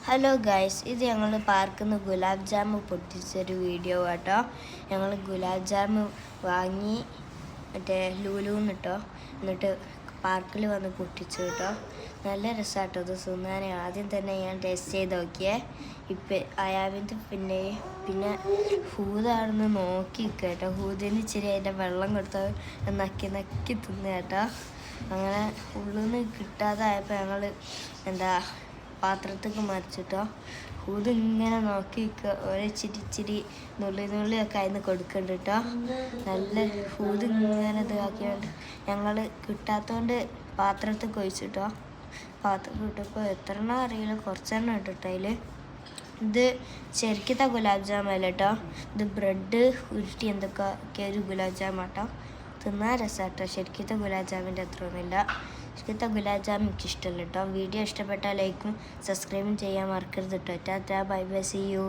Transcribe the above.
Hello guys, ഇത് ഞങ്ങൾ പാർക്കിൽ നിന്ന് ഗുലാബ് ജാമു പൊട്ടിച്ചൊരു വീഡിയോ കേട്ടോ. ഞങ്ങൾ ഗുലാബ് ജാമു വാങ്ങി മറ്റേ ലൂലൂന്ന് കേട്ടോ, എന്നിട്ട് പാർക്കിൽ വന്ന് പൊട്ടിച്ചു കേട്ടോ. നല്ല രസമാട്ടോ ഇത് തിന്നാൻ. ആദ്യം തന്നെ ഞാൻ ടേസ്റ്റ് ചെയ്ത് നോക്കിയേ. ഇപ്പം അയാവിൻ്റെ പിന്നെ ഹൂതാണെന്ന് നോക്കി കേട്ടോ. ഹൂതിന് ഇച്ചിരി അതിൻ്റെ വെള്ളം കൊടുത്ത് നക്കി നക്കി തിന്നു കേട്ടോ. അങ്ങനെ ഉള്ളിൽ നിന്ന് കിട്ടാതായപ്പോൾ ഞങ്ങൾ പാത്രത്തേക്ക് മറിച്ചിട്ടോ. ഹൂത് ഇങ്ങനെ നോക്കി ഒരിച്ചിരി നുള്ളിയൊക്കെ അതിന് കൊടുക്കുന്നുണ്ട് കേട്ടോ. നല്ല ഹൂത് ഇങ്ങനെ ഇതാക്കിയോണ്ട് ഞങ്ങൾ കിട്ടാത്തതുകൊണ്ട് പാത്രത്തേക്ക് ഒഴിച്ചിട്ടോ. പാത്രം ഇട്ടപ്പോൾ എത്ര എണ്ണം അറിയില്ല, കുറച്ചെണ്ണം ഇട്ടിട്ടോ അതിൽ. ഇത് ശരിക്കത്തെ ഗുലാബ് ജാമല്ല കേട്ടോ, ഇത് ബ്രെഡ് ഉരുട്ടി എന്തൊക്കെ ഒരു ഗുലാബ് ജാമാട്ടോ. തിന്നാൻ രസമാട്ടോ. ശരിക്കത്തെ ഗുലാബ് ജാമിൻ്റെ അത്ര ഒന്നുമില്ല. ശരിക്കത്തെ ഗുലാബ് ജാം എനിക്ക് ഇഷ്ടമല്ല കേട്ടോ. വീഡിയോ ഇഷ്ടപ്പെട്ടാൽ ലൈക്കും സബ്സ്ക്രൈബും ചെയ്യാൻ മറക്കരുത് കേട്ടോ. Tata, bye bye, see U.